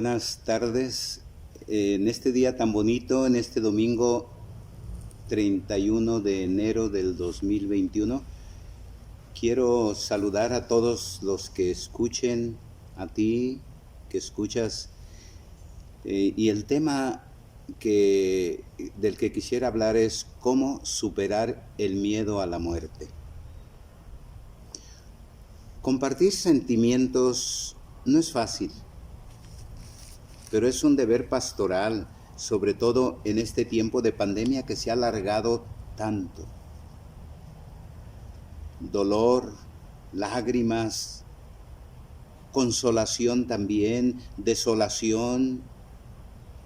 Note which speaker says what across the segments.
Speaker 1: Buenas tardes. En este día tan bonito, en este domingo 31 de enero del 2021, quiero saludar a todos los que escuchen, a ti que escuchas, y el tema del que quisiera hablar es cómo superar el miedo a la muerte. Compartir sentimientos no es fácil, pero es un deber pastoral, sobre todo en este tiempo de pandemia que se ha alargado tanto. Dolor, lágrimas, consolación también, desolación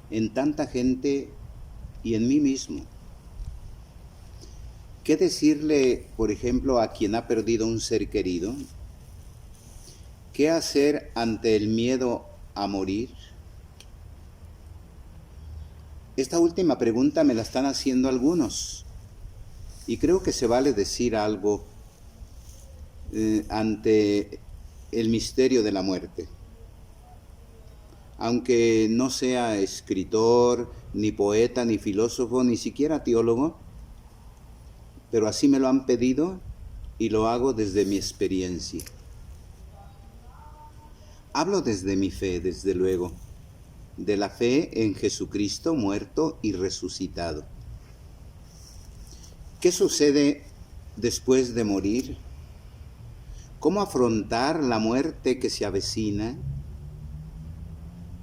Speaker 1: en tanta gente y en mí mismo. ¿Qué decirle, por ejemplo, a quien ha perdido un ser querido? ¿Qué hacer ante el miedo a morir? Esta última pregunta me la están haciendo algunos y creo que se vale decir algo ante el misterio de la muerte. Aunque no sea escritor, ni poeta, ni filósofo, ni siquiera teólogo, pero así me lo han pedido y lo hago desde mi experiencia. Hablo desde mi fe, desde luego, de la fe en Jesucristo muerto y resucitado. ¿Qué sucede después de morir? ¿Cómo afrontar la muerte que se avecina?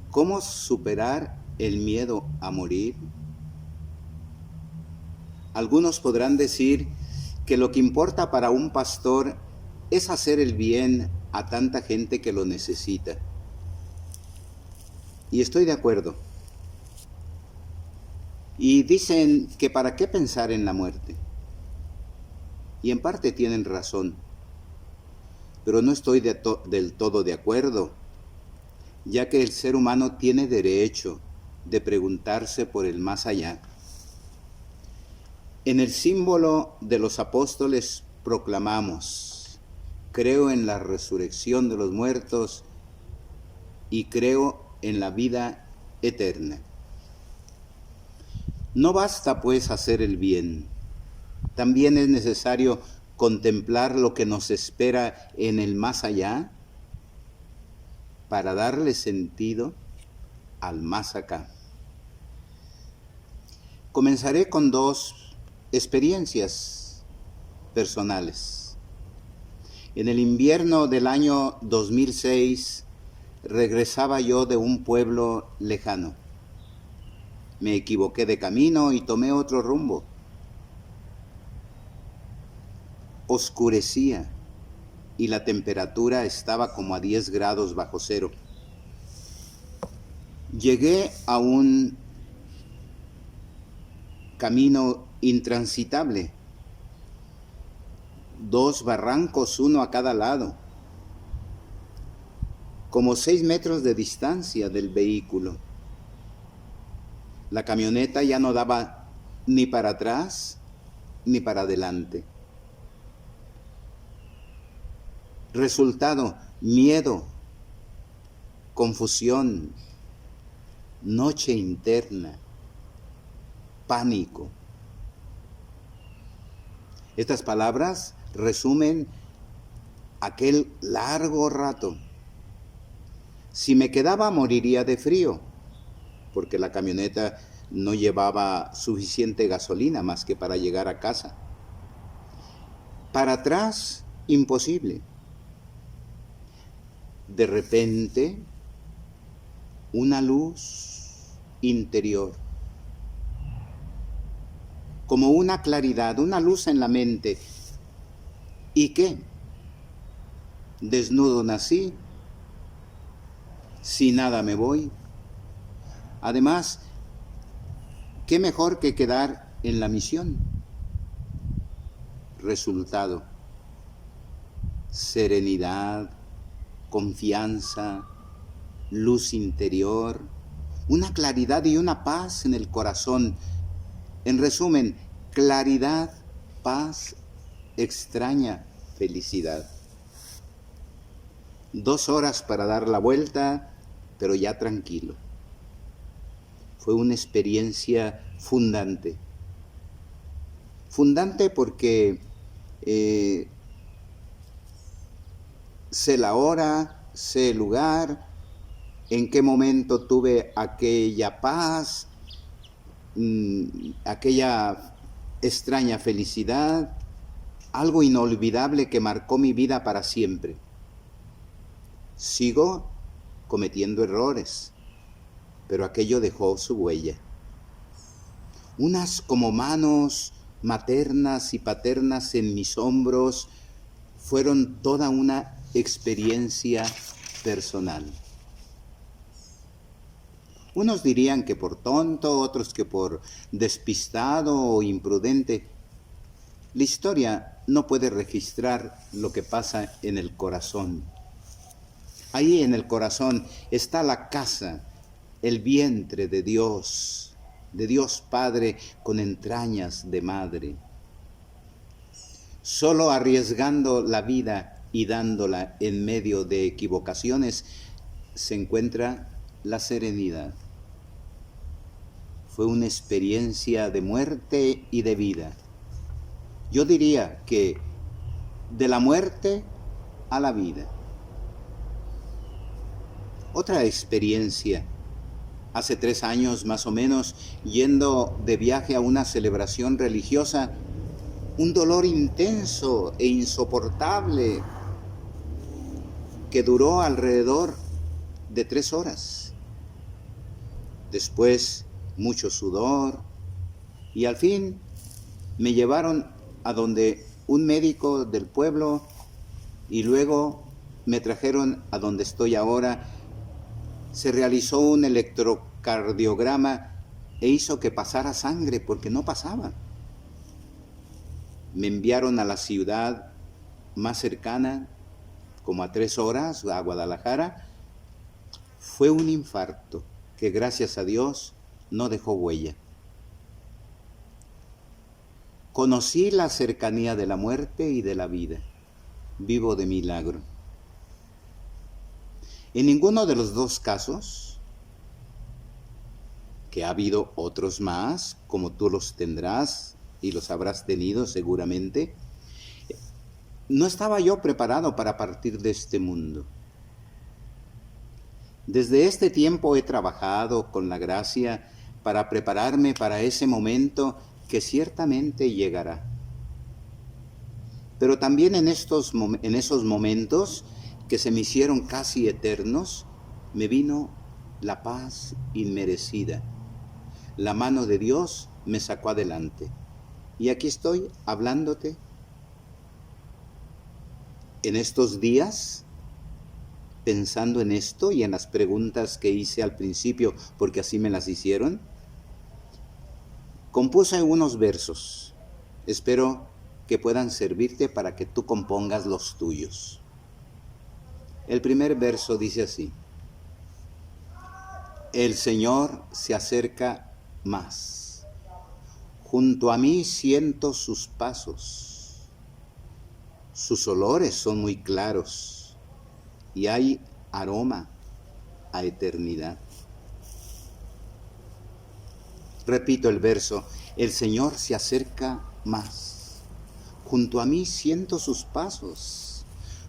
Speaker 1: ¿Cómo superar el miedo a morir? Algunos podrán decir que lo que importa para un pastor es hacer el bien a tanta gente que lo necesita. Y estoy de acuerdo. Y dicen que para qué pensar en la muerte. Y en parte tienen razón. Pero no estoy del todo de acuerdo, ya que el ser humano tiene derecho de preguntarse por el más allá. En el símbolo de los apóstoles proclamamos: creo en la resurrección de los muertos y creo en la vida eterna. No basta pues hacer el bien, también es necesario contemplar lo que nos espera en el más allá para darle sentido al más acá. Comenzaré con dos experiencias personales. En el invierno del año 2006, regresaba yo de un pueblo lejano. Me equivoqué de camino y tomé otro rumbo. Oscurecía y la temperatura estaba como a 10 grados bajo cero. Llegué a un camino intransitable, 2 barrancos, uno a cada lado, como 6 metros de distancia del vehículo. La camioneta ya no daba ni para atrás ni para adelante. Resultado: miedo, confusión, noche interna, pánico. Estas palabras resumen aquel largo rato. Si me quedaba, moriría de frío, porque la camioneta no llevaba suficiente gasolina más que para llegar a casa. Para atrás, imposible. De repente, una luz interior, como una claridad, una luz en la mente. ¿Y qué? Desnudo nací, sin nada me voy. Además, ¿qué mejor que quedar en la misión? Resultado: serenidad, confianza, luz interior, una claridad y una paz en el corazón. En resumen, claridad, paz, extraña felicidad. 2 horas para dar la vuelta, pero ya tranquilo. Fue una experiencia fundante. Fundante porque sé la hora, sé el lugar, en qué momento tuve aquella paz, aquella extraña felicidad, algo inolvidable que marcó mi vida para siempre. Sigo cometiendo errores, pero aquello dejó su huella. Unas como manos maternas y paternas en mis hombros fueron toda una experiencia personal. Unos dirían que por tonto, otros que por despistado o imprudente. La historia no puede registrar lo que pasa en el corazón. Ahí en el corazón está la casa, el vientre de Dios Padre con entrañas de madre. Solo arriesgando la vida y dándola en medio de equivocaciones se encuentra la serenidad. Fue una experiencia de muerte y de vida. Yo diría que de la muerte a la vida. Otra experiencia, hace 3 años más o menos, yendo de viaje a una celebración religiosa, un dolor intenso e insoportable que duró alrededor de 3 horas. Después, mucho sudor, y al fin me llevaron a donde un médico del pueblo y luego me trajeron a donde estoy ahora. Se realizó un electrocardiograma e hizo que pasara sangre porque no pasaba. Me enviaron a la ciudad más cercana, como a 3 horas, a Guadalajara. Fue un infarto que gracias a Dios no dejó huella. Conocí la cercanía de la muerte y de la vida. Vivo de milagro. En ninguno de los 2 casos, que ha habido otros más, como tú los tendrás y los habrás tenido seguramente, no estaba yo preparado para partir de este mundo. Desde este tiempo he trabajado con la gracia para prepararme para ese momento que ciertamente llegará. Pero también en esos momentos que se me hicieron casi eternos, me vino la paz inmerecida. La mano de Dios me sacó adelante. Y aquí estoy hablándote. En estos días, pensando en esto y en las preguntas que hice al principio, porque así me las hicieron, compuse unos versos. Espero que puedan servirte para que tú compongas los tuyos. El primer verso dice así: el Señor se acerca más. Junto a mí siento sus pasos. Sus olores son muy claros y hay aroma a eternidad. Repito el verso: el Señor se acerca más. Junto a mí siento sus pasos.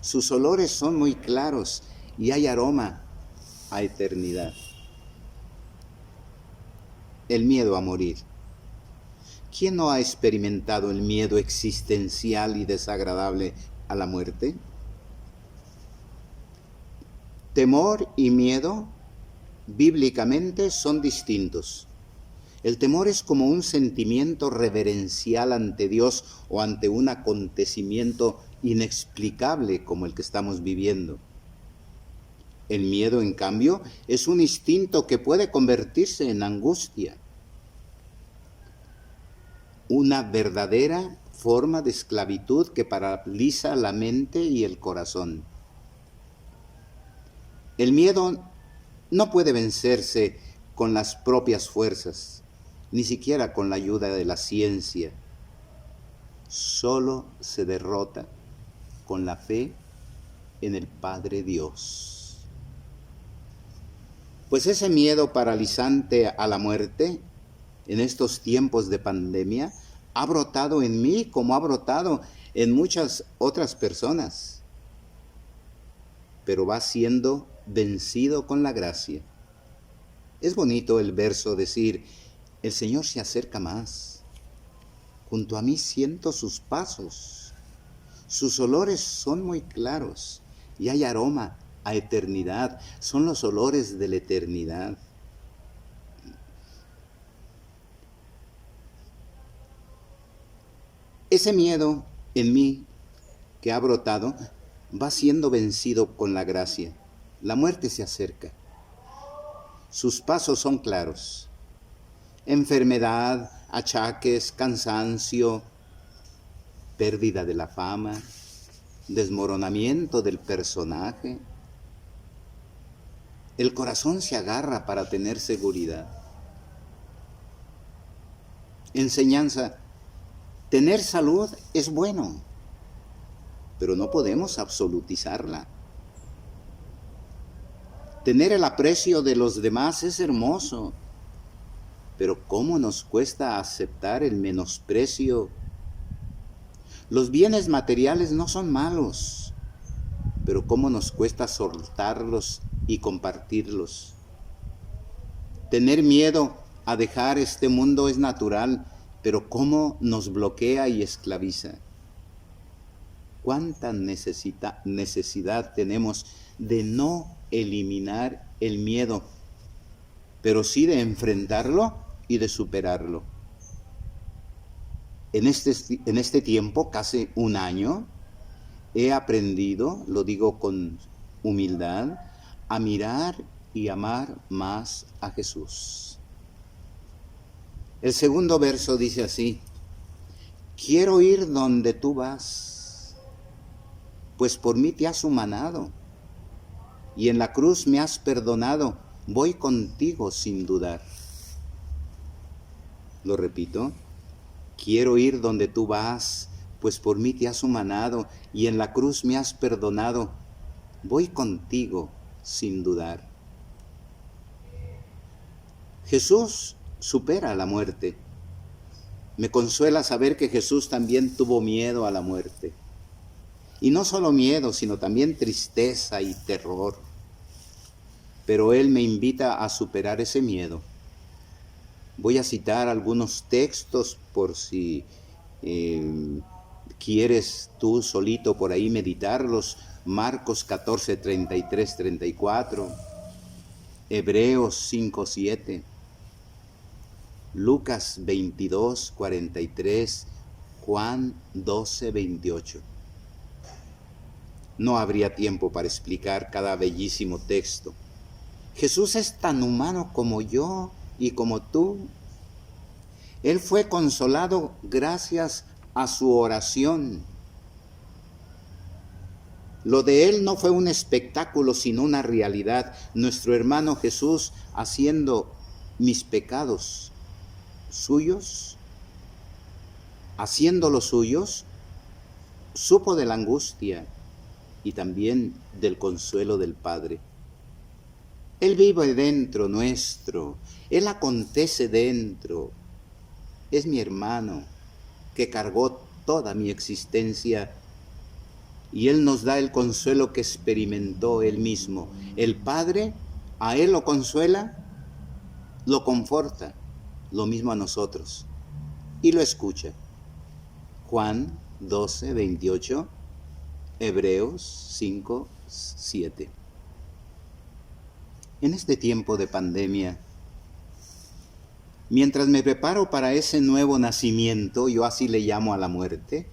Speaker 1: Sus olores son muy claros y hay aroma a eternidad. El miedo a morir. ¿Quién no ha experimentado el miedo existencial y desagradable a la muerte? Temor y miedo, bíblicamente, son distintos. El temor es como un sentimiento reverencial ante Dios o ante un acontecimiento inexplicable como el que estamos viviendo. El miedo, en cambio, es un instinto que puede convertirse en angustia. Una verdadera forma de esclavitud que paraliza la mente y el corazón. El miedo no puede vencerse con las propias fuerzas, ni siquiera con la ayuda de la ciencia. Solo se derrota con la fe en el Padre Dios. Pues ese miedo paralizante a la muerte en estos tiempos de pandemia ha brotado en mí como ha brotado en muchas otras personas, pero va siendo vencido con la gracia. Es bonito el verso decir, el Señor se acerca más, junto a mí siento sus pasos, sus olores son muy claros y hay aroma a eternidad, son los olores de la eternidad. Ese miedo en mí que ha brotado va siendo vencido con la gracia. La muerte se acerca. Sus pasos son claros. Enfermedad, achaques, cansancio, pérdida de la fama, desmoronamiento del personaje. El corazón se agarra para tener seguridad. Enseñanza. Tener salud es bueno, pero no podemos absolutizarla. Tener el aprecio de los demás es hermoso, pero ¿cómo nos cuesta aceptar el menosprecio? Los bienes materiales no son malos, pero ¿cómo nos cuesta soltarlos y compartirlos? Tener miedo a dejar este mundo es natural, pero ¿cómo nos bloquea y esclaviza? ¿Cuánta necesidad tenemos de no eliminar el miedo, pero sí de enfrentarlo y de superarlo? En este tiempo, casi un año, he aprendido, lo digo con humildad, a mirar y amar más a Jesús. El segundo verso dice así, quiero ir donde tú vas, pues por mí te has humanado, y en la cruz me has perdonado, voy contigo sin dudar. Lo repito, quiero ir donde tú vas, pues por mí te has humanado, y en la cruz me has perdonado, voy contigo sin dudar. Jesús supera la muerte. Me consuela saber que Jesús también tuvo miedo a la muerte. Y no solo miedo, sino también tristeza y terror. Pero Él me invita a superar ese miedo. Voy a citar algunos textos por si quieres tú solito por ahí meditarlos. Marcos 14, 33, 34. Hebreos 5, 7. Lucas 22, 43, Juan 12, 28. No habría tiempo para explicar cada bellísimo texto. Jesús es tan humano como yo y como tú. Él fue consolado gracias a su oración. Lo de Él no fue un espectáculo, sino una realidad. Nuestro hermano Jesús, haciendo mis pecados suyos, haciendo los suyos, supo de la angustia y también del consuelo del Padre. Él vive dentro nuestro, Él acontece dentro. Es mi hermano que cargó toda mi existencia y Él nos da el consuelo que experimentó Él mismo. El Padre a Él lo consuela, lo conforta, lo mismo a nosotros, y lo escucha. Juan 12, 28, Hebreos 5, 7. En este tiempo de pandemia, mientras me preparo para ese nuevo nacimiento, yo así le llamo a la muerte.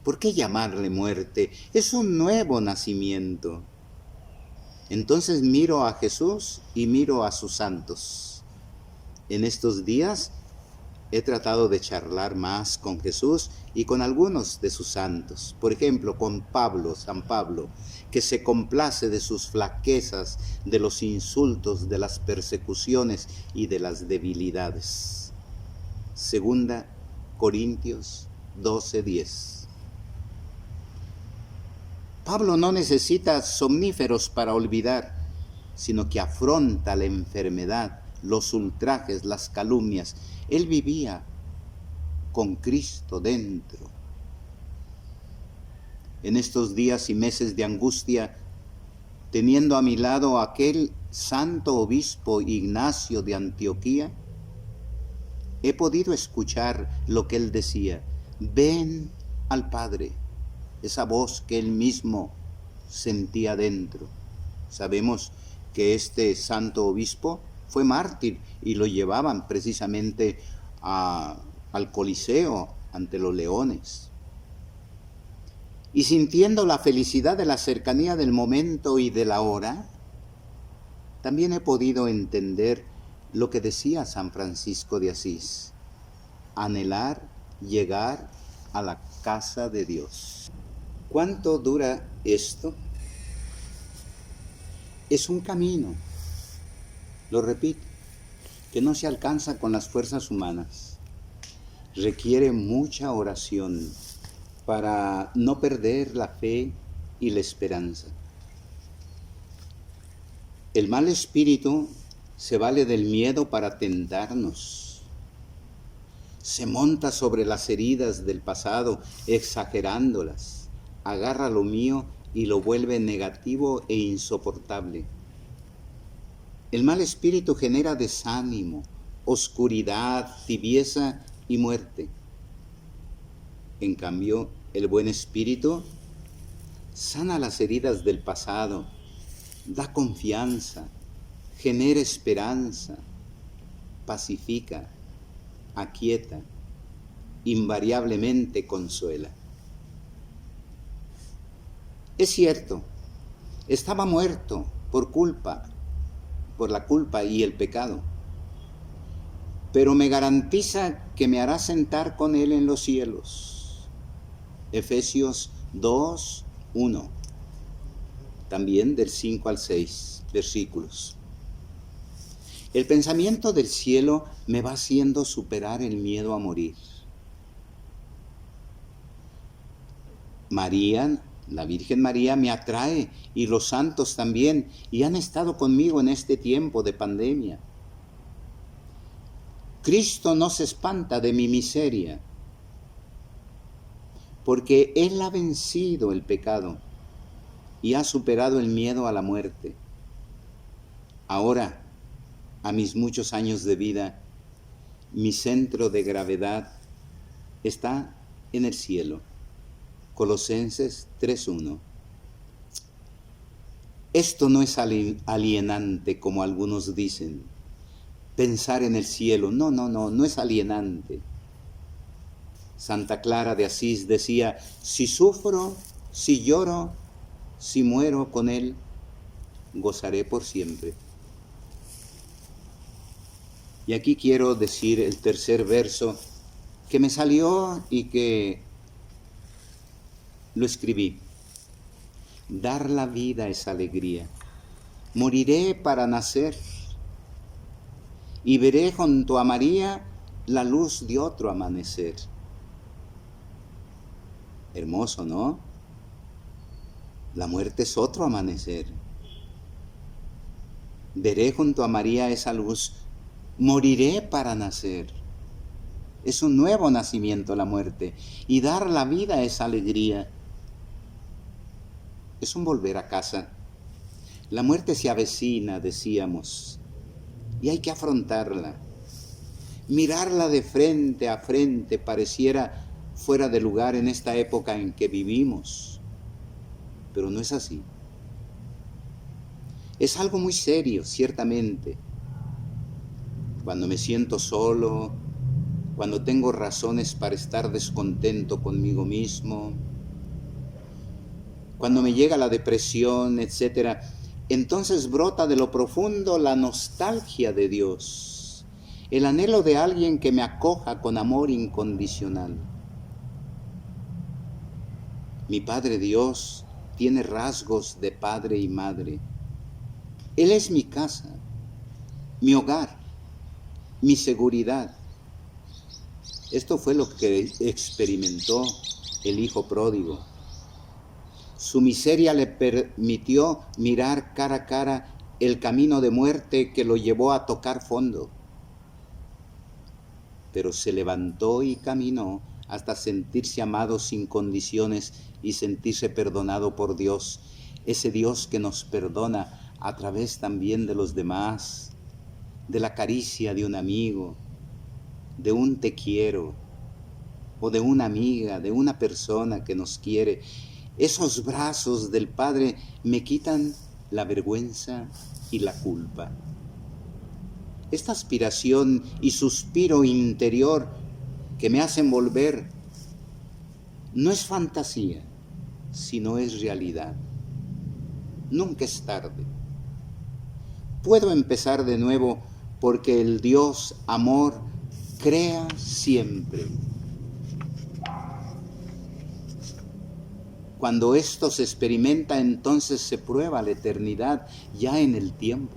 Speaker 1: ¿Por qué llamarle muerte? Es un nuevo nacimiento. Entonces miro a Jesús y miro a sus santos. En estos días he tratado de charlar más con Jesús y con algunos de sus santos. Por ejemplo, con San Pablo, que se complace de sus flaquezas, de los insultos, de las persecuciones y de las debilidades. Segunda Corintios 12:10. Pablo no necesita somníferos para olvidar. sino que afronta la enfermedad, los ultrajes, las calumnias. Él vivía con Cristo dentro. En estos días y meses de angustia, teniendo a mi lado a aquel santo obispo Ignacio de Antioquía, he podido escuchar lo que él decía: ven al Padre, esa voz que él mismo sentía dentro. Sabemos que este santo obispo fue mártir y lo llevaban precisamente al Coliseo ante los leones. Y sintiendo la felicidad de la cercanía del momento y de la hora, también he podido entender lo que decía San Francisco de Asís: anhelar llegar a la casa de Dios. ¿Cuánto dura esto? Es un camino, lo repito, que no se alcanza con las fuerzas humanas. Requiere mucha oración para no perder la fe y la esperanza. El mal espíritu se vale del miedo para tentarnos. Se monta sobre las heridas del pasado, exagerándolas. Agarra lo mío y lo vuelve negativo e insoportable. El mal espíritu genera desánimo, oscuridad, tibieza y muerte. En cambio, el buen espíritu sana las heridas del pasado, da confianza, genera esperanza, pacifica, aquieta, invariablemente consuela. Es cierto, estaba muerto por la culpa y el pecado, pero me garantiza que me hará sentar con él en los cielos. Efesios 2, 1. También del 5 al 6 versículos. El pensamiento del cielo me va haciendo superar el miedo a morir. María, la Virgen María, me atrae, y los santos también, y han estado conmigo en este tiempo de pandemia. Cristo no se espanta de mi miseria, porque Él ha vencido el pecado y ha superado el miedo a la muerte. Ahora, a mis muchos años de vida, mi centro de gravedad está en el cielo. Colosenses 3:1. Esto no es alienante como algunos dicen. Pensar en el cielo, no es alienante. Santa Clara de Asís decía: si sufro, si lloro, si muero con Él, gozaré por siempre. Y aquí quiero decir el tercer verso que me salió y que lo escribí. Dar la vida es alegría. Moriré para nacer y veré junto a María la luz de otro amanecer. Hermoso, ¿no? La muerte es otro amanecer. Veré junto a María esa luz. Moriré para nacer. Es un nuevo nacimiento la muerte. Y dar la vida es alegría. Es un volver a casa. La muerte se avecina, decíamos, y hay que afrontarla. Mirarla de frente a frente pareciera fuera de lugar en esta época en que vivimos, pero no es así. Es algo muy serio, ciertamente. Cuando me siento solo, cuando tengo razones para estar descontento conmigo mismo, cuando me llega la depresión, etc., entonces brota de lo profundo la nostalgia de Dios, el anhelo de alguien que me acoja con amor incondicional. Mi Padre Dios tiene rasgos de padre y madre. Él es mi casa, mi hogar, mi seguridad. Esto fue lo que experimentó el hijo pródigo. Su miseria le permitió mirar cara a cara el camino de muerte que lo llevó a tocar fondo. Pero se levantó y caminó hasta sentirse amado sin condiciones y sentirse perdonado por Dios, ese Dios que nos perdona a través también de los demás, de la caricia de un amigo, de un te quiero, o de una amiga, de una persona que nos quiere. Esos brazos del Padre me quitan la vergüenza y la culpa. Esta aspiración y suspiro interior que me hacen volver no es fantasía, sino es realidad. Nunca es tarde. Puedo empezar de nuevo porque el Dios amor crea siempre. Cuando esto se experimenta, entonces se prueba la eternidad ya en el tiempo.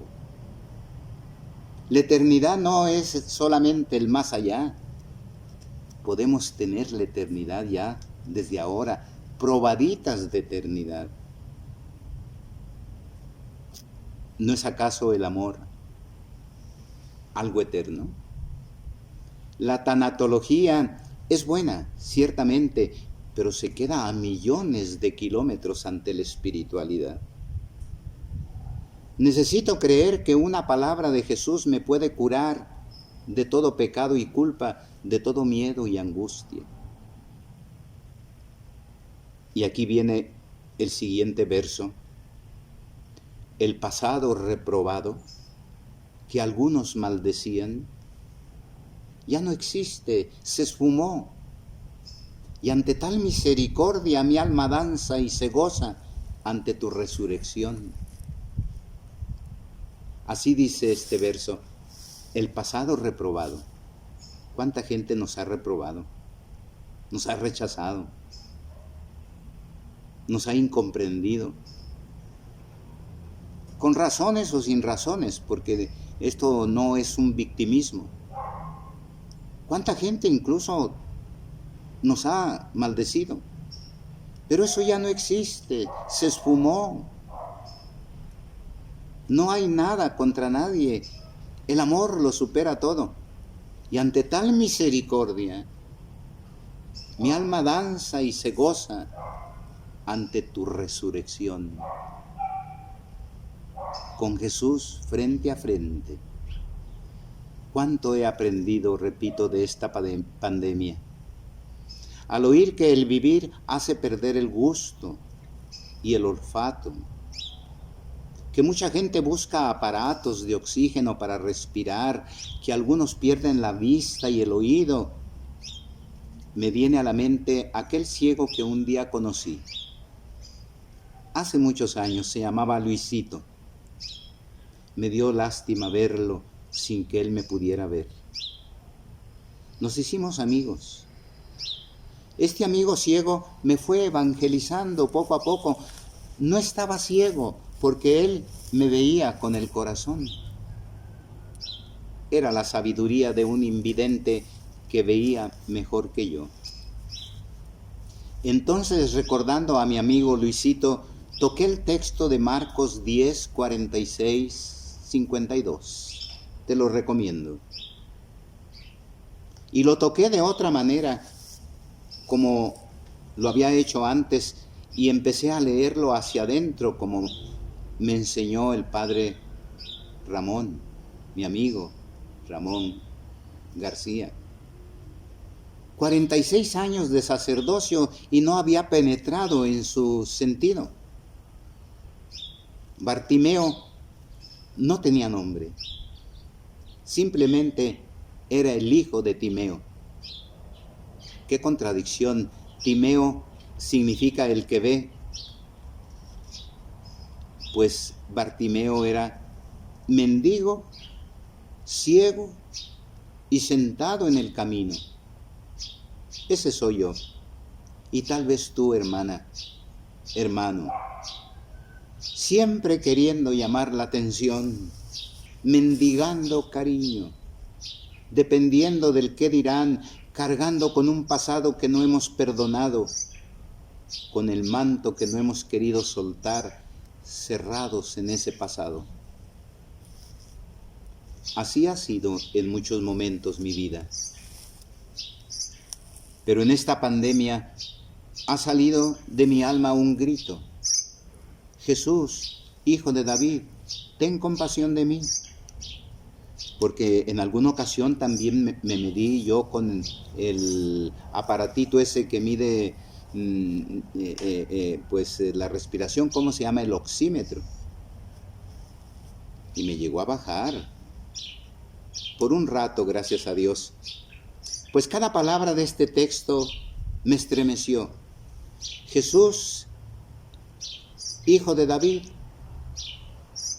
Speaker 1: La eternidad no es solamente el más allá. Podemos tener la eternidad ya desde ahora, probaditas de eternidad. ¿No es acaso el amor algo eterno? La tanatología es buena, ciertamente, pero se queda a millones de kilómetros ante la espiritualidad. Necesito creer que una palabra de Jesús me puede curar de todo pecado y culpa, de todo miedo y angustia. Y aquí viene el siguiente verso. El pasado reprobado, que algunos maldecían, ya no existe, se esfumó. Y ante tal misericordia mi alma danza y se goza ante tu resurrección. Así dice este verso, el pasado reprobado. ¿Cuánta gente nos ha reprobado? Nos ha rechazado. Nos ha incomprendido. Con razones o sin razones, porque esto no es un victimismo. ¿Cuánta gente incluso nos ha maldecido? Pero eso ya no existe, se esfumó. No hay nada contra nadie. El amor lo supera todo. Y ante tal misericordia, mi alma danza y se goza ante tu resurrección. Con Jesús frente a frente. ¿Cuánto he aprendido, repito, de esta pandemia? Al oír que el vivir hace perder el gusto y el olfato, que mucha gente busca aparatos de oxígeno para respirar, que algunos pierden la vista y el oído, me viene a la mente aquel ciego que un día conocí. Hace muchos años, se llamaba Luisito. Me dio lástima verlo sin que él me pudiera ver. Nos hicimos amigos. Este amigo ciego me fue evangelizando poco a poco. No estaba ciego porque él me veía con el corazón. Era la sabiduría de un invidente que veía mejor que yo. Entonces, recordando a mi amigo Luisito, toqué el texto de Marcos 10, 46, 52. Te lo recomiendo. Y lo toqué de otra manera, como lo había hecho antes, y empecé a leerlo hacia adentro, como me enseñó el padre Ramón, mi amigo Ramón García. 46 años de sacerdocio y no había penetrado en su sentido. Bartimeo no tenía nombre, simplemente era el hijo de Timeo. Qué contradicción, Timeo significa el que ve, pues Bartimeo era mendigo, ciego y sentado en el camino. Ese soy yo, y tal vez tú, hermana, hermano, siempre queriendo llamar la atención, mendigando cariño, dependiendo del qué dirán, cargando con un pasado que no hemos perdonado, con el manto que no hemos querido soltar, cerrados en ese pasado. Así ha sido en muchos momentos mi vida. Pero en esta pandemia ha salido de mi alma un grito: Jesús, Hijo de David, ten compasión de mí. Porque en alguna ocasión también me medí yo con el aparatito ese que mide la respiración, ¿cómo se llama? El oxímetro. Y me llegó a bajar. Por un rato, gracias a Dios. Pues cada palabra de este texto me estremeció. Jesús, Hijo de David,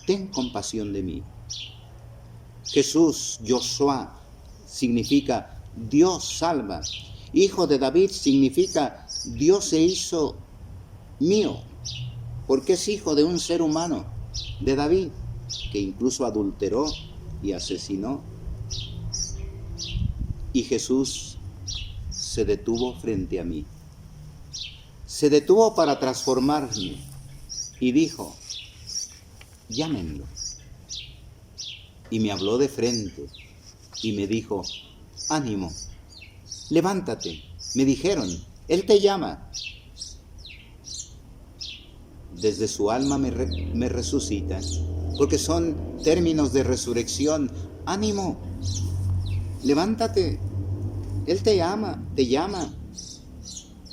Speaker 1: ten compasión de mí. Jesús, Joshua, significa Dios salva. Hijo de David significa Dios se hizo mío, porque es hijo de un ser humano, de David, que incluso adulteró y asesinó. Y Jesús se detuvo frente a mí. Se detuvo para transformarme y dijo: llámenlo. Y me habló de frente y me dijo: ánimo, levántate. Me dijeron: Él te llama. Desde su alma me resucita, porque son términos de resurrección. Ánimo, levántate, Él te llama, te llama.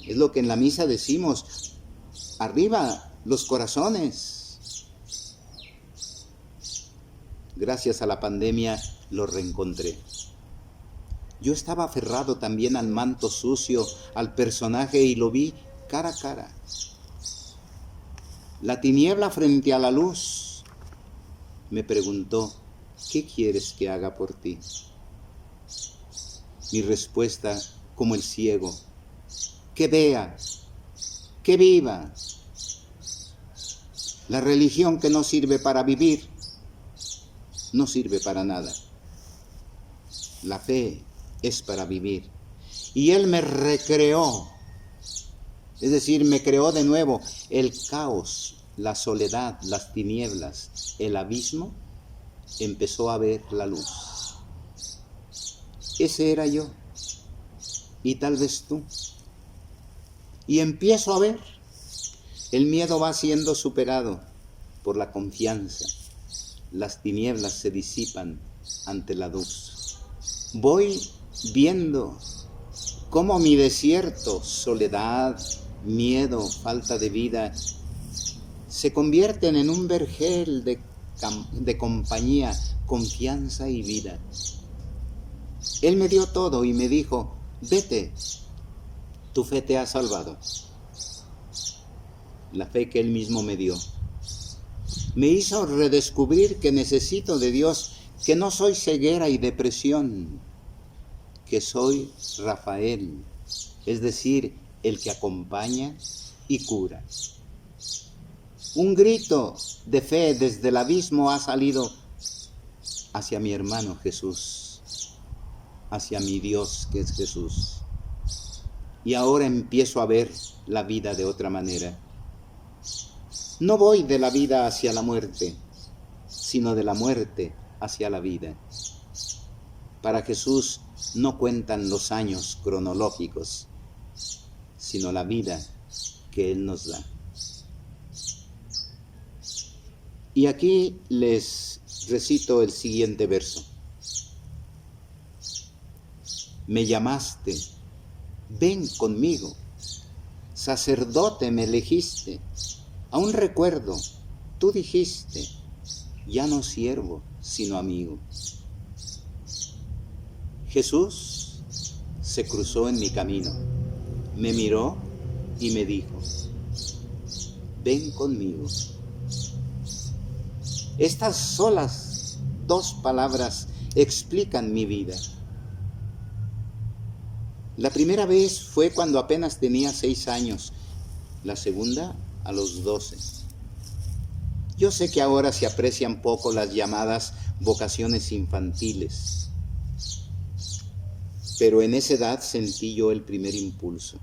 Speaker 1: Es lo que en la misa decimos: arriba los corazones. Gracias a la pandemia lo reencontré. Yo estaba aferrado también al manto sucio, al personaje, y lo vi cara a cara. La tiniebla frente a la luz. Me preguntó: ¿qué quieres que haga por ti? Mi respuesta, como el ciego: que vea, que viva. La religión que no sirve para vivir, no sirve para nada. La fe es para vivir. Y Él me recreó, es decir, me creó de nuevo. El caos, la soledad, las tinieblas, el abismo, empezó a ver la luz. Ese era yo, y tal vez tú. Y empiezo a ver. El miedo va siendo superado por la confianza. Las tinieblas se disipan ante la luz. Voy viendo cómo mi desierto, soledad, miedo, falta de vida, se convierten en un vergel de compañía, confianza y vida. Él me dio todo y me dijo: vete, tu fe te ha salvado. La fe que Él mismo me dio me hizo redescubrir que necesito de Dios, que no soy ceguera y depresión, que soy Rafael, es decir, el que acompaña y cura. Un grito de fe desde el abismo ha salido hacia mi hermano Jesús, hacia mi Dios que es Jesús. Y ahora empiezo a ver la vida de otra manera. No voy de la vida hacia la muerte, sino de la muerte hacia la vida. Para Jesús no cuentan los años cronológicos, sino la vida que Él nos da. Y aquí les recito el siguiente verso. Me llamaste, ven conmigo, sacerdote me elegiste. Aún recuerdo, tú dijiste: ya no siervo, sino amigo. Jesús se cruzó en mi camino, me miró y me dijo: ven conmigo. Estas solas 2 palabras explican mi vida. La primera vez fue cuando apenas tenía 6 años, la segunda a los 12. Yo sé que ahora se aprecian poco las llamadas vocaciones infantiles, pero en esa edad sentí yo el primer impulso.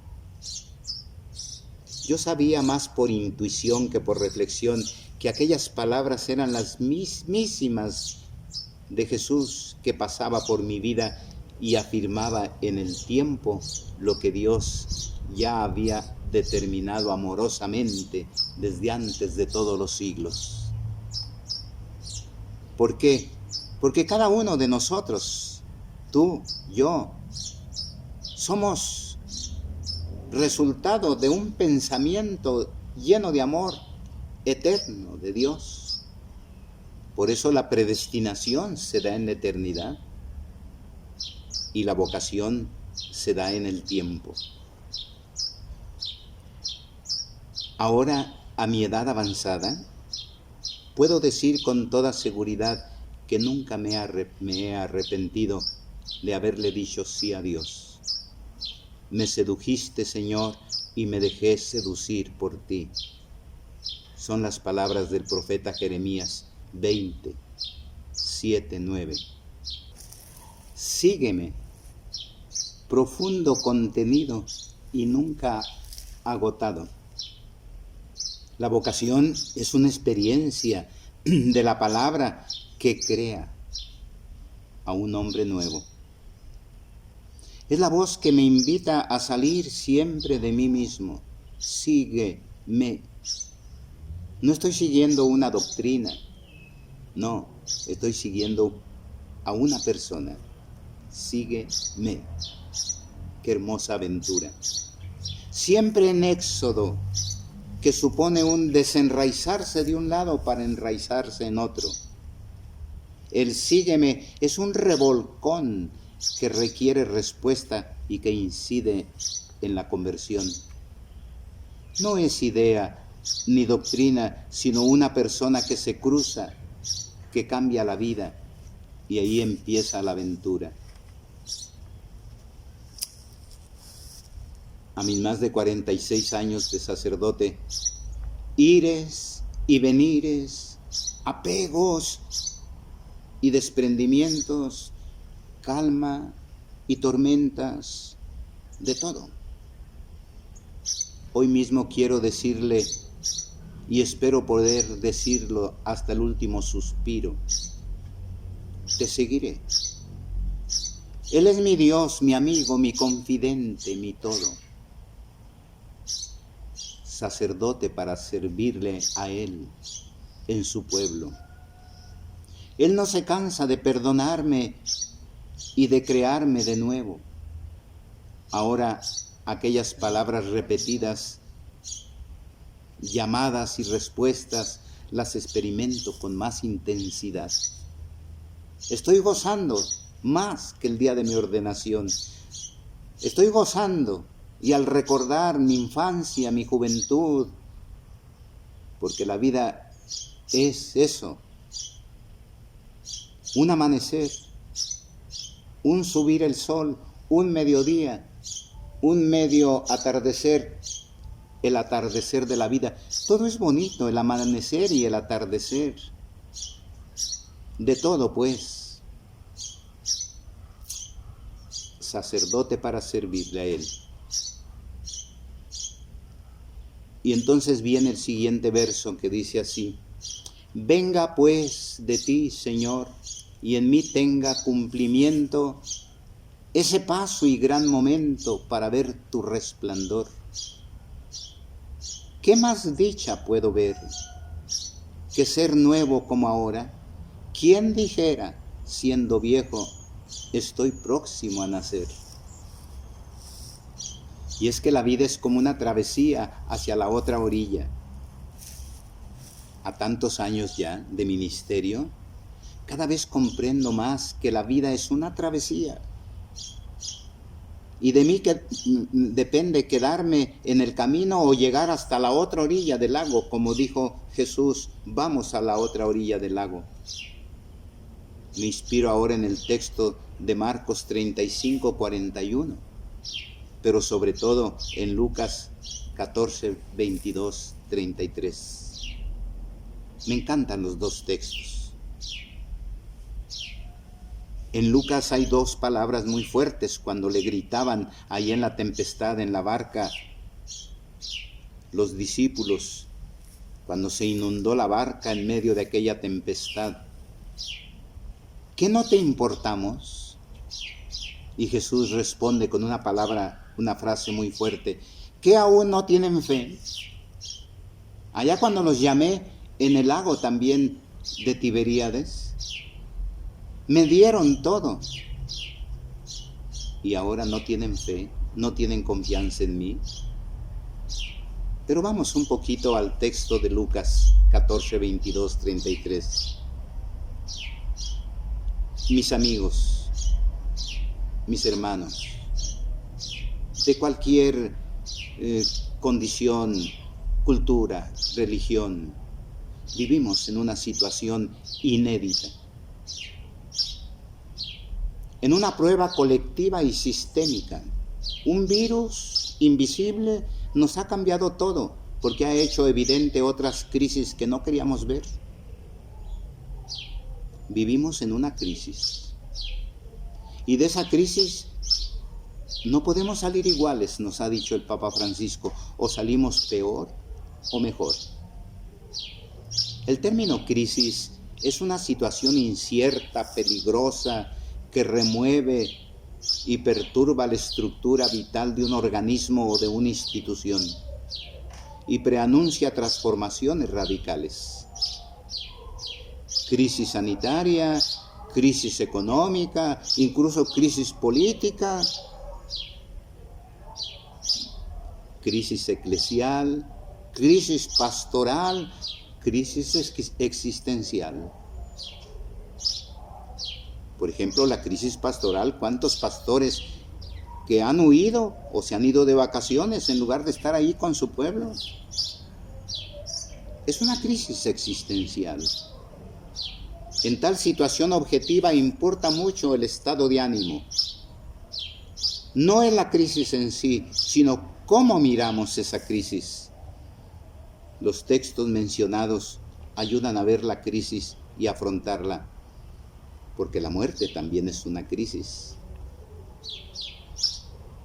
Speaker 1: Yo sabía más por intuición que por reflexión que aquellas palabras eran las mismísimas de Jesús que pasaba por mi vida y afirmaba en el tiempo lo que Dios ya había determinado amorosamente desde antes de todos los siglos. ¿Por qué? Porque cada uno de nosotros, tú, yo, somos resultado de un pensamiento lleno de amor eterno de Dios. Por eso la predestinación se da en la eternidad y la vocación se da en el tiempo. Ahora, a mi edad avanzada, puedo decir con toda seguridad que nunca me he arrepentido de haberle dicho sí a Dios. Me sedujiste, Señor, y me dejé seducir por ti. Son las palabras del profeta Jeremías 20, 7, 9. Sígueme, profundo contenido y nunca agotado. La vocación es una experiencia de la palabra que crea a un hombre nuevo. Es la voz que me invita a salir siempre de mí mismo. Sígueme. No estoy siguiendo una doctrina, no, estoy siguiendo a una persona. Sígueme. Qué hermosa aventura. Siempre en éxodo, que supone un desenraizarse de un lado para enraizarse en otro. El sígueme es un revolcón que requiere respuesta y que incide en la conversión. No es idea ni doctrina, sino una persona que se cruza, que cambia la vida, y ahí empieza la aventura. A mis más de 46 años de sacerdote, ires y venires, apegos y desprendimientos, calma y tormentas, de todo. Hoy mismo quiero decirle, y espero poder decirlo hasta el último suspiro, te seguiré. Él es mi Dios, mi amigo, mi confidente, mi todo. Sacerdote para servirle a Él en su pueblo. Él no se cansa de perdonarme y de crearme de nuevo. Ahora aquellas palabras repetidas, llamadas y respuestas, las experimento con más intensidad. Estoy gozando más que el día de mi ordenación. Estoy gozando, y al recordar mi infancia, mi juventud, porque la vida es eso, un amanecer, un subir el sol, un mediodía, un medio atardecer, el atardecer de la vida. Todo es bonito, el amanecer y el atardecer. De todo, pues. Sacerdote para servirle a Él. Y entonces viene el siguiente verso que dice así: venga pues de ti, Señor, y en mí tenga cumplimiento ese paso y gran momento para ver tu resplandor. ¿Qué más dicha puedo ver que ser nuevo como ahora? ¿Quién dijera, siendo viejo, estoy próximo a nacer? Y es que la vida es como una travesía hacia la otra orilla. A tantos años ya de ministerio, cada vez comprendo más que la vida es una travesía. Y de mí depende quedarme en el camino o llegar hasta la otra orilla del lago, como dijo Jesús, vamos a la otra orilla del lago. Me inspiro ahora en el texto de Marcos 35, 41, pero sobre todo en Lucas 14, 22, 33. Me encantan los dos textos. En Lucas hay dos palabras muy fuertes cuando le gritaban ahí en la tempestad, en la barca, los discípulos, cuando se inundó la barca en medio de aquella tempestad. ¿qué no te importamos? Y Jesús responde con una palabra, una frase muy fuerte, ¿qué aún no tienen fe? Allá cuando los llamé en el lago también de Tiberíades, me dieron todo. Y ahora no tienen fe, no tienen confianza en mí. Pero vamos un poquito al texto de Lucas 14, 22, 33. Mis amigos, mis hermanos, de cualquier condición, cultura, religión, vivimos en una situación inédita, en una prueba colectiva y sistémica. Un virus invisible nos ha cambiado todo, porque ha hecho evidente otras crisis que no queríamos ver. Vivimos en una crisis, y de esa crisis no podemos salir iguales, nos ha dicho el Papa Francisco, o salimos peor o mejor. El término crisis es una situación incierta, peligrosa, que remueve y perturba la estructura vital de un organismo o de una institución y preanuncia transformaciones radicales. Crisis sanitaria, crisis económica, incluso crisis política, crisis eclesial, crisis pastoral, crisis existencial. Por ejemplo, la crisis pastoral, ¿cuántos pastores que han huido o se han ido de vacaciones en lugar de estar ahí con su pueblo? Es una crisis existencial. En tal situación objetiva importa mucho el estado de ánimo. No es la crisis en sí, sino cómo miramos esa crisis. Los textos mencionados ayudan a ver la crisis y afrontarla, porque la muerte también es una crisis.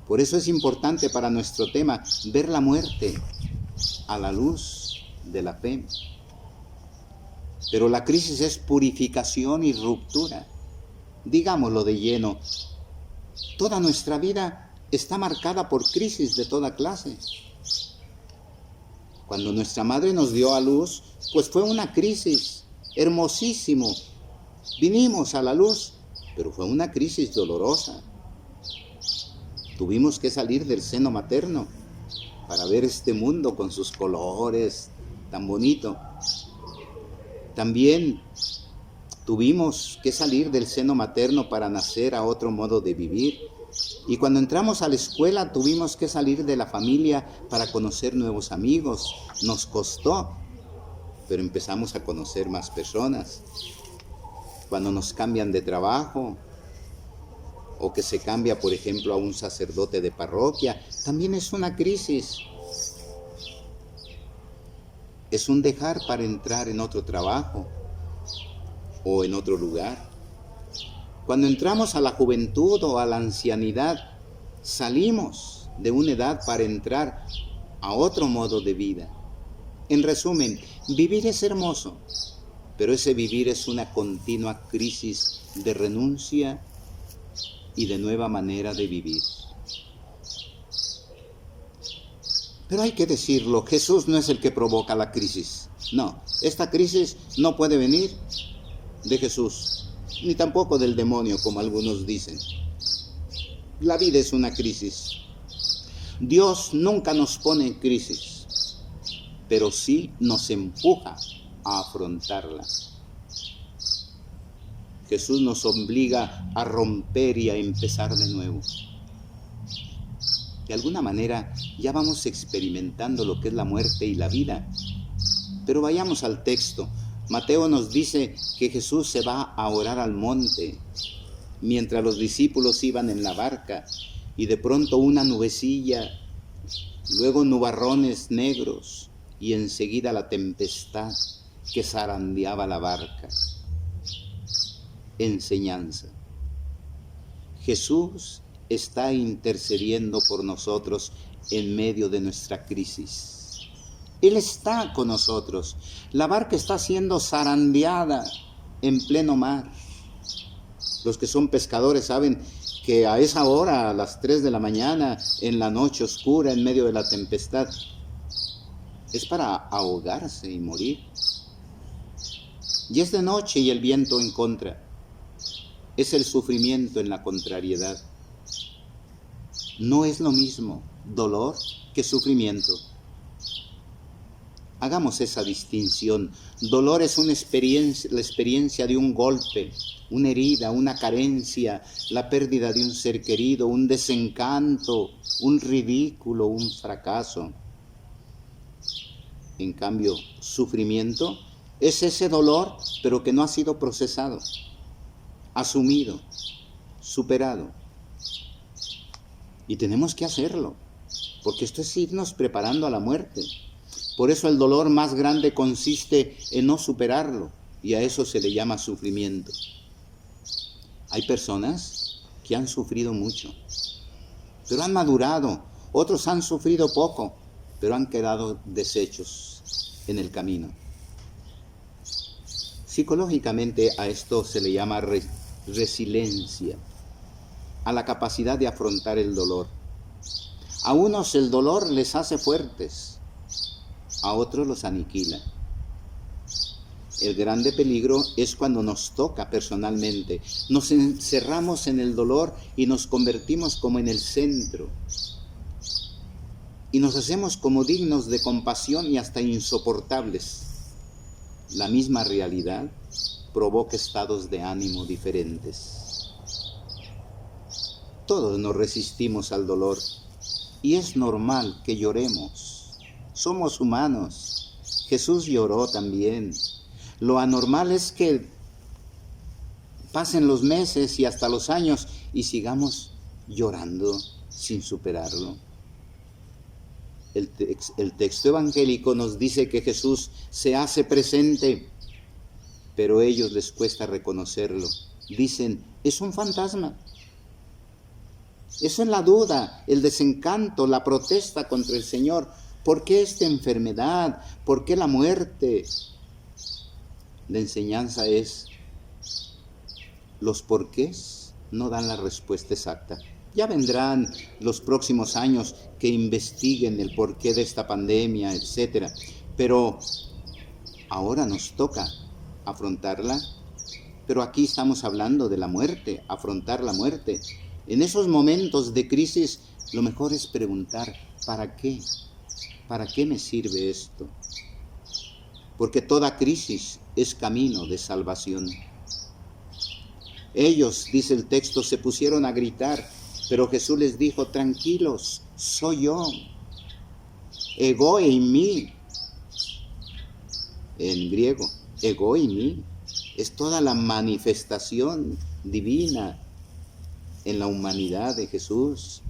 Speaker 1: Por eso es importante para nuestro tema ver la muerte a la luz de la fe. Pero la crisis es purificación y ruptura. Digámoslo de lleno, toda nuestra vida está marcada por crisis de toda clase. Cuando nuestra madre nos dio a luz, pues fue una crisis, hermosísimo. Vinimos a la luz, pero fue una crisis dolorosa. Tuvimos que salir del seno materno para ver este mundo con sus colores tan bonito. También tuvimos que salir del seno materno para nacer a otro modo de vivir. Y cuando entramos a la escuela tuvimos que salir de la familia para conocer nuevos amigos. Nos costó, pero empezamos a conocer más personas. Cuando nos cambian de trabajo, o que se cambia, por ejemplo, a un sacerdote de parroquia, también es una crisis. Es un dejar para entrar en otro trabajo o en otro lugar. Cuando entramos a la juventud o a la ancianidad, salimos de una edad para entrar a otro modo de vida. En resumen, vivir es hermoso, pero ese vivir es una continua crisis de renuncia y de nueva manera de vivir. Pero hay que decirlo, Jesús no es el que provoca la crisis. No, esta crisis no puede venir de Jesús, ni tampoco del demonio, como algunos dicen. La vida es una crisis. Dios nunca nos pone en crisis, pero sí nos empuja a afrontarla. Jesús nos obliga a romper y a empezar de nuevo. De alguna manera ya vamos experimentando lo que es la muerte y la vida. Pero vayamos al texto. Mateo nos dice que Jesús se va a orar al monte, mientras los discípulos iban en la barca, y de pronto una nubecilla, luego nubarrones negros, y enseguida la tempestad que zarandeaba la barca. Enseñanza. Jesús está intercediendo por nosotros en medio de nuestra crisis. Él está con nosotros. La barca está siendo zarandeada en pleno mar. Los que son pescadores saben que a esa hora, a las 3 de la mañana, en la noche oscura, en medio de la tempestad, es para ahogarse y morir. Y es de noche y el viento en contra. Es el sufrimiento en la contrariedad. No es lo mismo dolor que sufrimiento. Hagamos esa distinción. Dolor es la experiencia de un golpe, una herida, una carencia, la pérdida de un ser querido, un desencanto, un ridículo, un fracaso. En cambio, sufrimiento es ese dolor, pero que no ha sido procesado, asumido, superado. Y tenemos que hacerlo, porque esto es irnos preparando a la muerte. Por eso el dolor más grande consiste en no superarlo, y a eso se le llama sufrimiento. Hay personas que han sufrido mucho, pero han madurado. Otros han sufrido poco, pero han quedado deshechos en el camino. Psicológicamente a esto se le llama resiliencia, a la capacidad de afrontar el dolor. A unos el dolor les hace fuertes, a otros los aniquila. El grande peligro es cuando nos toca personalmente, nos encerramos en el dolor y nos convertimos como en el centro. Y nos hacemos como dignos de compasión y hasta insoportables. La misma realidad provoca estados de ánimo diferentes. Todos nos resistimos al dolor y es normal que lloremos. Somos humanos. Jesús lloró también. Lo anormal es que pasen los meses y hasta los años y sigamos llorando sin superarlo. El texto evangélico nos dice que Jesús se hace presente, pero a ellos les cuesta reconocerlo. Dicen, es un fantasma. Eso es la duda, el desencanto, la protesta contra el Señor. ¿Por qué esta enfermedad? ¿Por qué la muerte? La enseñanza es, los porqués no dan la respuesta exacta. Ya vendrán los próximos años que investiguen el porqué de esta pandemia, etc. Pero ahora nos toca afrontarla. Pero aquí estamos hablando de la muerte, afrontar la muerte. En esos momentos de crisis, lo mejor es preguntar, ¿para qué? ¿Para qué me sirve esto? Porque toda crisis es camino de salvación. Ellos, dice el texto, se pusieron a gritar, pero Jesús les dijo, tranquilos, soy yo, ego eimi. En griego, ego eimi, es toda la manifestación divina en la humanidad de Jesús.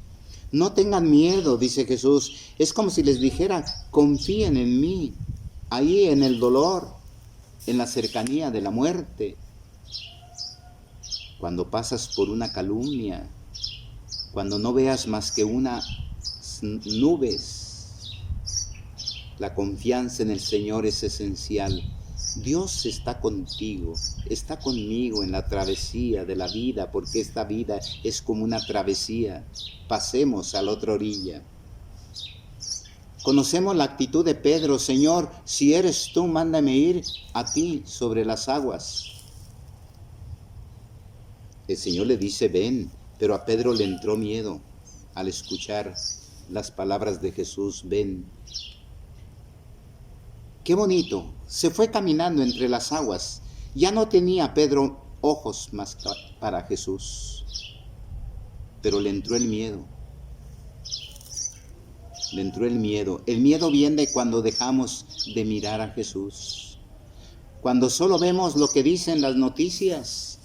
Speaker 1: No tengan miedo, dice Jesús, es como si les dijera, confíen en mí, ahí en el dolor, en la cercanía de la muerte. Cuando pasas por una calumnia, cuando no veas más que unas nubes, la confianza en el Señor es esencial. Dios está contigo, está conmigo en la travesía de la vida, porque esta vida es como una travesía. Pasemos a la otra orilla. Conocemos la actitud de Pedro, Señor, si eres tú, mándame ir a ti sobre las aguas. El Señor le dice, ven, pero a Pedro le entró miedo al escuchar las palabras de Jesús, ven. Qué bonito, se fue caminando entre las aguas. Ya no tenía Pedro ojos más para Jesús, pero le entró el miedo. Le entró el miedo. El miedo viene cuando dejamos de mirar a Jesús. Cuando solo vemos lo que dicen las noticias.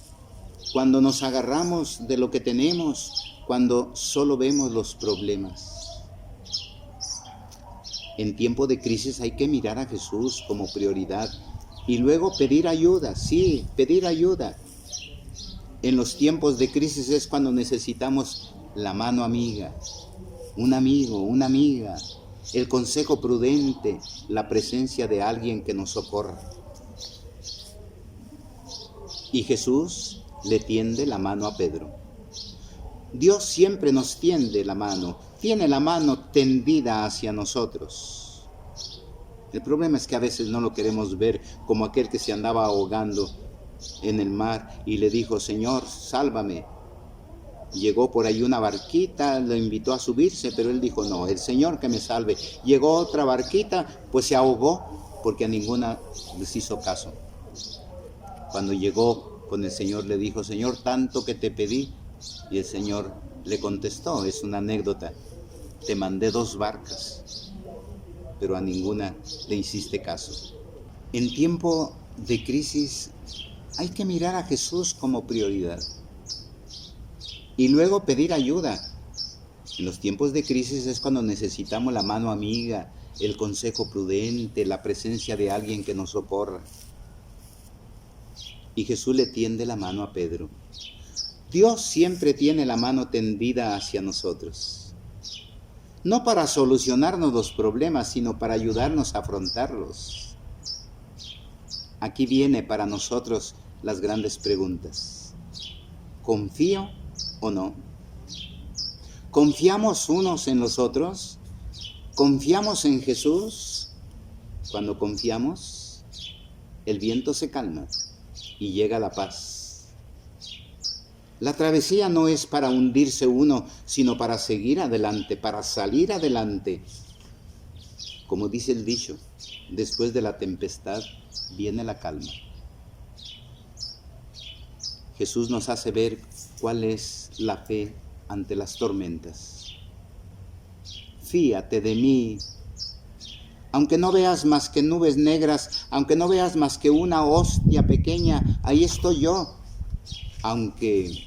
Speaker 1: Cuando nos agarramos de lo que tenemos. Cuando solo vemos los problemas. En tiempo de crisis hay que mirar a Jesús como prioridad. Y luego pedir ayuda. Sí, pedir ayuda. En los tiempos de crisis es cuando necesitamos la mano amiga. Un amigo, una amiga, el consejo prudente, la presencia de alguien que nos socorra. Y Jesús le tiende la mano a Pedro. Dios siempre nos tiende la mano, tiene la mano tendida hacia nosotros. El problema es que a veces no lo queremos ver, como aquel que se andaba ahogando en el mar y le dijo: Señor, sálvame. Llegó por ahí una barquita, lo invitó a subirse, pero él dijo: no, el Señor que me salve. Llegó otra barquita, pues se ahogó porque a ninguna les hizo caso. Cuando llegó con el Señor le dijo: Señor, tanto que te pedí. Y el Señor le contestó, es una anécdota: te mandé 2 barcas, pero a ninguna le hiciste caso. En tiempo de crisis hay que mirar a Jesús como prioridad y luego pedir ayuda. En los tiempos de crisis es cuando necesitamos la mano amiga, el consejo prudente, la presencia de alguien que nos socorra. Y Jesús le tiende la mano a Pedro. Dios siempre tiene la mano tendida hacia nosotros, no para solucionarnos los problemas, sino para ayudarnos a afrontarlos. Aquí viene para nosotros las grandes preguntas. ¿Confío o no? ¿Confiamos unos en los otros? ¿Confiamos en Jesús? Cuando confiamos, el viento se calma y llega la paz. La travesía no es para hundirse uno, sino para seguir adelante, para salir adelante. Como dice el dicho, después de la tempestad viene la calma. Jesús nos hace ver cuál es la fe ante las tormentas. Fíate de mí. Aunque no veas más que nubes negras, aunque no veas más que una hostia pequeña, ahí estoy yo. Aunque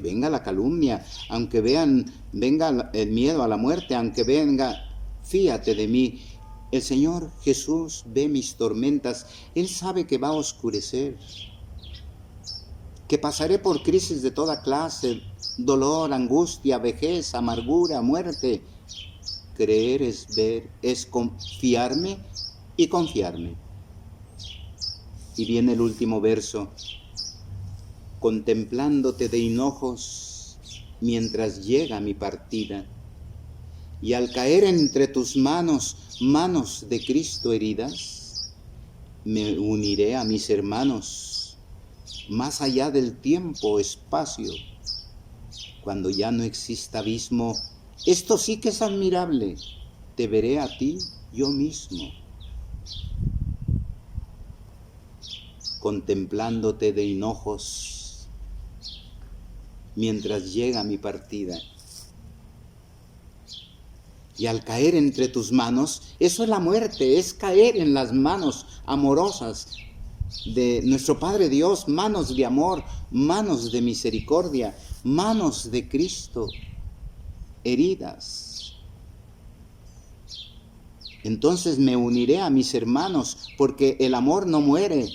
Speaker 1: venga la calumnia, aunque venga el miedo a la muerte, aunque venga, fíate de mí. El Señor Jesús ve mis tormentas. Él sabe que va a oscurecer, que pasaré por crisis de toda clase, dolor, angustia, vejez, amargura, muerte. Creer es ver, es confiarme y confiarme. Y viene el último verso: contemplándote de hinojos mientras llega mi partida, y al caer entre tus manos, manos de Cristo heridas, me uniré a mis hermanos, más allá del tiempo, espacio, cuando ya no exista abismo. Esto sí que es admirable, te veré a ti yo mismo. Contemplándote de hinojos mientras llega mi partida. Y al caer entre tus manos, eso es la muerte, es caer en las manos amorosas de nuestro Padre Dios, manos de amor, manos de misericordia, manos de Cristo, heridas. Entonces me uniré a mis hermanos, porque el amor no muere,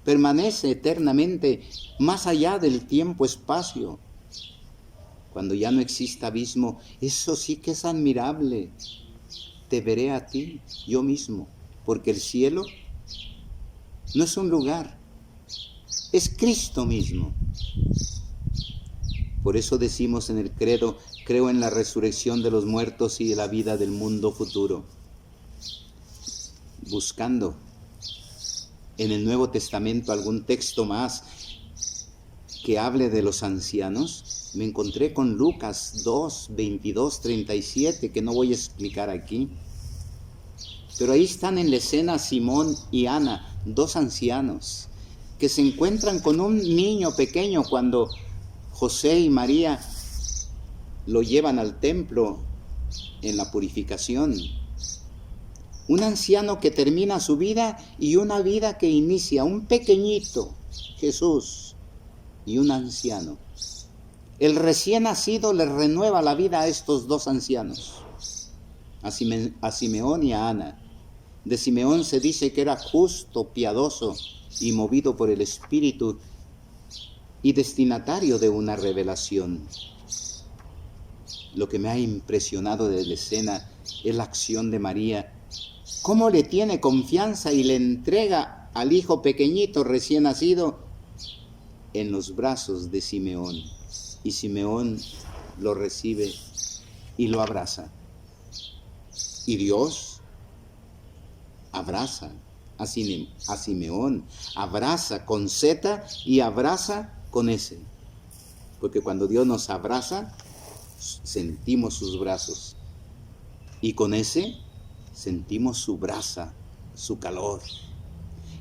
Speaker 1: permanece eternamente, más allá del tiempo-espacio. Cuando ya no exista abismo, eso sí que es admirable. Te veré a ti, yo mismo, porque el cielo no es un lugar, es Cristo mismo. Por eso decimos en el credo: creo en la resurrección de los muertos y de la vida del mundo futuro. Buscando en el Nuevo Testamento algún texto más que hable de los ancianos, me encontré con Lucas 2, 22, 37, que no voy a explicar aquí. Pero ahí están en la escena Simón y Ana, 2 ancianos, que se encuentran con un niño pequeño cuando José y María lo llevan al templo en la purificación. Un anciano que termina su vida y una vida que inicia, un pequeñito, Jesús, y un anciano. El recién nacido le renueva la vida a estos 2 ancianos, a Simeón y a Ana. De Simeón se dice que era justo, piadoso y movido por el Espíritu y destinatario de una revelación. Lo que me ha impresionado de la escena es la acción de María. Cómo le tiene confianza y le entrega al hijo pequeñito recién nacido en los brazos de Simeón. Y Simeón lo recibe y lo abraza. Y Dios abraza a Simeón, abraza con Z y abraza con S. Porque cuando Dios nos abraza, sentimos sus brazos. Y con S sentimos su brasa, su calor.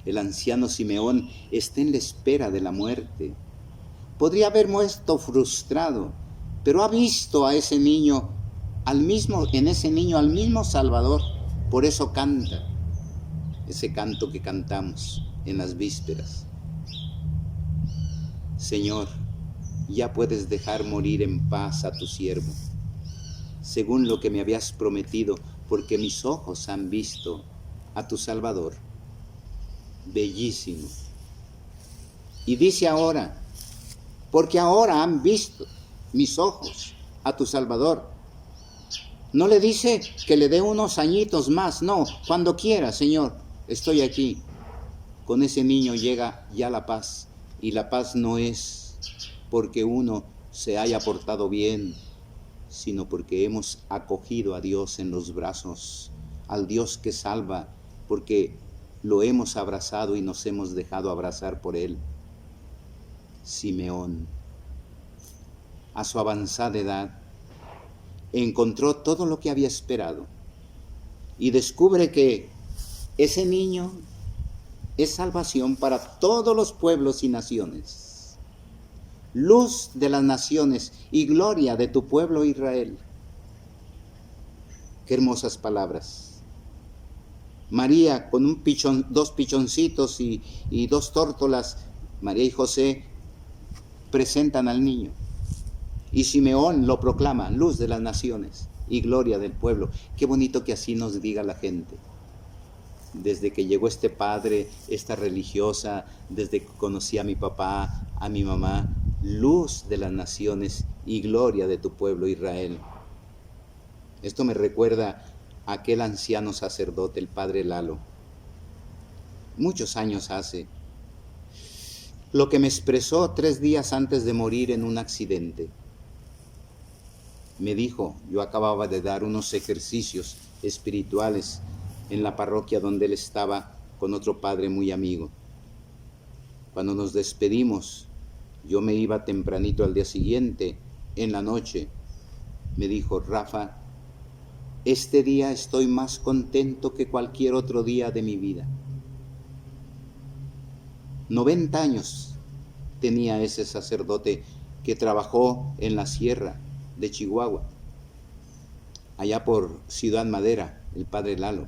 Speaker 1: El anciano Simeón está en la espera de la muerte. Podría haber muerto frustrado, pero ha visto a ese niño, en ese niño al mismo Salvador. Por eso canta ese canto que cantamos en las vísperas. Señor, ya puedes dejar morir en paz a tu siervo, según lo que me habías prometido, porque mis ojos han visto a tu Salvador. Bellísimo. Y dice ahora, porque ahora han visto mis ojos a tu Salvador. No le dice que le dé unos añitos más, no, cuando quiera, Señor, estoy aquí. Con ese niño llega ya la paz, y la paz no es porque uno se haya portado bien, sino porque hemos acogido a Dios en los brazos, al Dios que salva, porque lo hemos abrazado y nos hemos dejado abrazar por Él. Simeón, a su avanzada edad, encontró todo lo que había esperado y descubre que ese niño es salvación para todos los pueblos y naciones, luz de las naciones y gloria de tu pueblo Israel. Qué hermosas palabras. María con dos pichoncitos y dos tórtolas, María y José presentan al niño. Y Simeón lo proclama, luz de las naciones y gloria del pueblo. Qué bonito que así nos diga la gente. Desde que llegó este padre, esta religiosa, desde que conocí a mi papá, a mi mamá, luz de las naciones y gloria de tu pueblo Israel. Esto me recuerda a aquel anciano sacerdote, el padre Lalo. Muchos años hace, lo que me expresó 3 días antes de morir en un accidente. Me dijo, yo acababa de dar unos ejercicios espirituales en la parroquia donde él estaba con otro padre muy amigo. Cuando nos despedimos, yo me iba tempranito al día siguiente, en la noche. Me dijo, Rafa, este día estoy más contento que cualquier otro día de mi vida. 90 años tenía ese sacerdote que trabajó en la sierra de Chihuahua, allá por Ciudad Madera, el padre Lalo.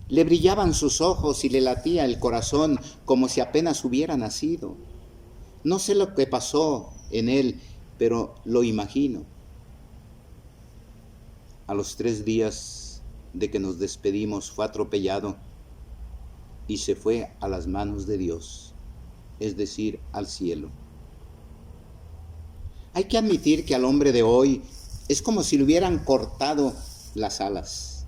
Speaker 1: Le brillaban sus ojos y le latía el corazón como si apenas hubiera nacido. No sé lo que pasó en él, pero lo imagino. A los 3 días de que nos despedimos fue atropellado y se fue a las manos de Dios, es decir, al cielo. Hay que admitir que al hombre de hoy es como si le hubieran cortado las alas,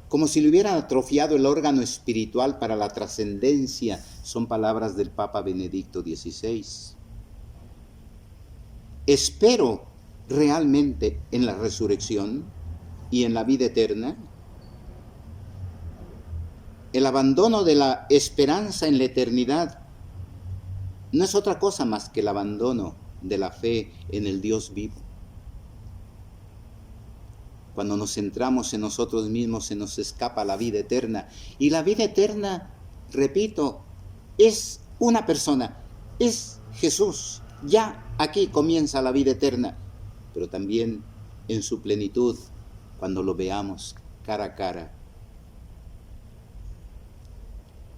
Speaker 1: como si le hubieran atrofiado el órgano espiritual para la trascendencia. Son palabras del Papa Benedicto XVI. Espero realmente en la resurrección y en la vida eterna. El abandono de la esperanza en la eternidad no es otra cosa más que el abandono de la fe en el Dios vivo. Cuando nos centramos en nosotros mismos se nos escapa la vida eterna. Y la vida eterna, repito, es una persona, es Jesús. Ya aquí comienza la vida eterna, pero también en su plenitud, cuando lo veamos cara a cara.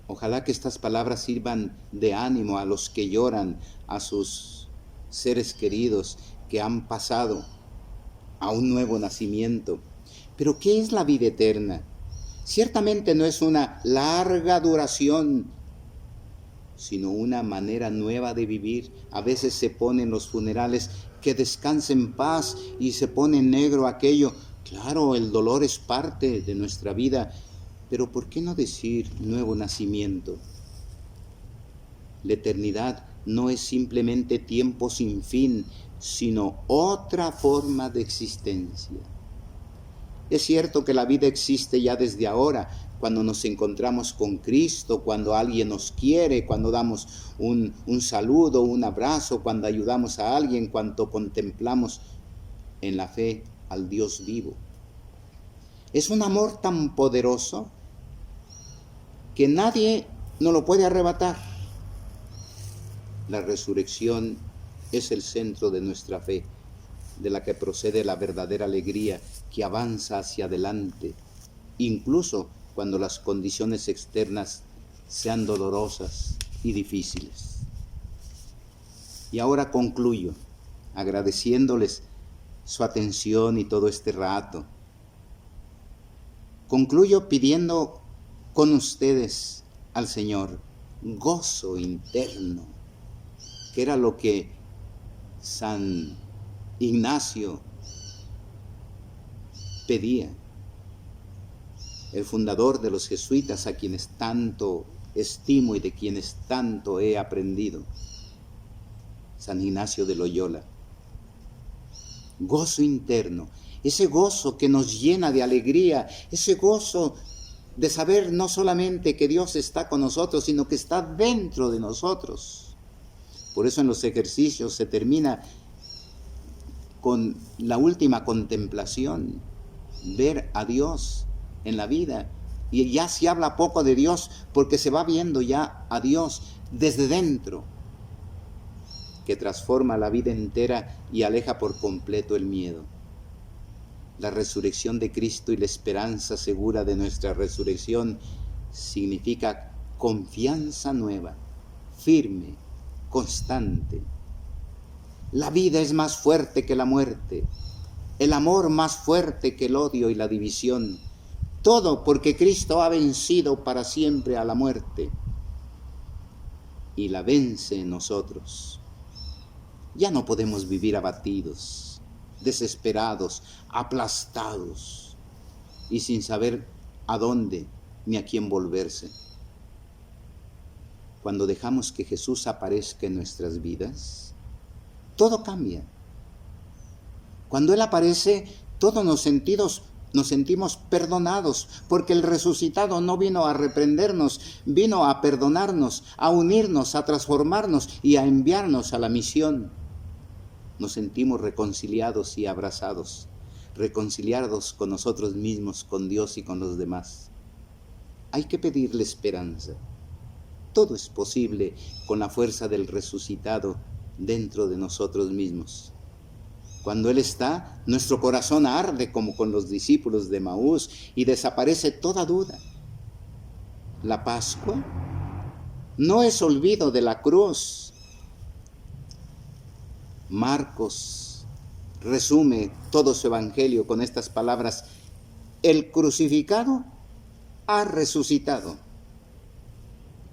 Speaker 1: Ojalá que estas palabras sirvan de ánimo a los que lloran, a sus seres queridos que han pasado a un nuevo nacimiento. Pero ¿qué es la vida eterna? Ciertamente no es una larga duración, sino una manera nueva de vivir. A veces se pone en los funerales que descanse en paz y se pone en negro aquello. Claro, el dolor es parte de nuestra vida, Pero ¿por qué no decir nuevo nacimiento? La eternidad no es simplemente tiempo sin fin, sino otra forma de existencia. Es cierto que la vida existe ya desde ahora, cuando nos encontramos con Cristo, cuando alguien nos quiere, cuando damos un saludo, un abrazo, cuando ayudamos a alguien, cuando contemplamos en la fe al Dios vivo. Es un amor tan poderoso que nadie nos lo puede arrebatar. La resurrección es el centro de nuestra fe, de la que procede la verdadera alegría que avanza hacia adelante, incluso cuando las condiciones externas sean dolorosas y difíciles. Y ahora concluyo agradeciéndoles su atención y todo este rato. Concluyo pidiendo con ustedes al Señor gozo interno, que era lo que San Ignacio pedía, el fundador de los jesuitas, a quienes tanto estimo y de quienes tanto he aprendido, San Ignacio de Loyola. Gozo interno, ese gozo que nos llena de alegría, ese gozo de saber no solamente que Dios está con nosotros, sino que está dentro de nosotros. Por eso en los ejercicios se termina con la última contemplación, ver a Dios en la vida. Y ya se habla poco de Dios porque se va viendo ya a Dios desde dentro, que transforma la vida entera y aleja por completo el miedo. La resurrección de Cristo y la esperanza segura de nuestra resurrección significa confianza nueva, firme, constante. La vida es más fuerte que la muerte, el amor más fuerte que el odio y la división. Todo porque Cristo ha vencido para siempre a la muerte y la vence en nosotros. Ya no podemos vivir abatidos, desesperados, aplastados y sin saber a dónde ni a quién volverse. Cuando dejamos que Jesús aparezca en nuestras vidas, todo cambia. Cuando Él aparece, todos nos sentimos perdonados, porque el resucitado no vino a reprendernos, vino a perdonarnos, a unirnos, a transformarnos y a enviarnos a la misión. Nos sentimos reconciliados y abrazados, reconciliados con nosotros mismos, con Dios y con los demás. Hay que pedirle esperanza. Todo es posible con la fuerza del resucitado dentro de nosotros mismos. Cuando Él está, nuestro corazón arde como con los discípulos de Maús y desaparece toda duda. La Pascua no es olvido de la cruz. Marcos resume todo su evangelio con estas palabras: el crucificado ha resucitado.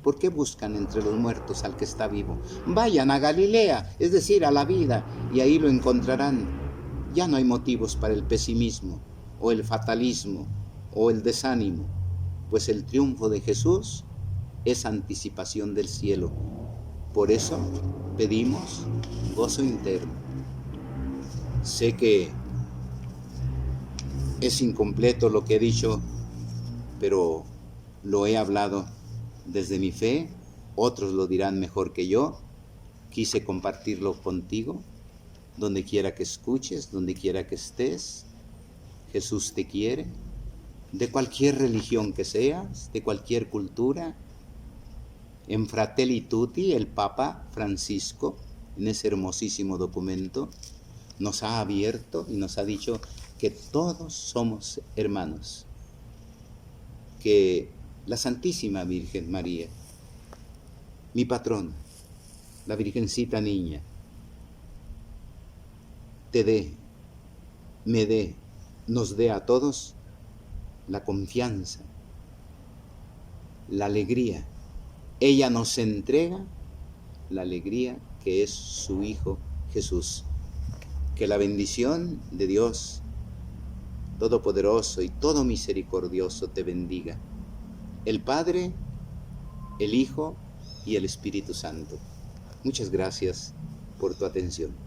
Speaker 1: ¿Por qué buscan entre los muertos al que está vivo? Vayan a Galilea, es decir, a la vida, y ahí lo encontrarán. Ya no hay motivos para el pesimismo, o el fatalismo, o el desánimo, pues el triunfo de Jesús es anticipación del cielo. Por eso pedimos gozo interno. Sé que es incompleto lo que he dicho, pero lo he hablado desde mi fe, otros lo dirán mejor que yo. Quise compartirlo contigo, donde quiera que escuches, donde quiera que estés. Jesús te quiere, de cualquier religión que seas, de cualquier cultura. En Fratelli Tutti, el Papa Francisco, en ese hermosísimo documento, nos ha abierto y nos ha dicho que todos somos hermanos, que la Santísima Virgen María, mi patrona, la Virgencita Niña, te dé, me dé, nos dé a todos la confianza, la alegría. Ella nos entrega la alegría que es su Hijo Jesús. Que la bendición de Dios Todopoderoso y todo misericordioso te bendiga el Padre, el Hijo y el Espíritu Santo. Muchas gracias por tu atención.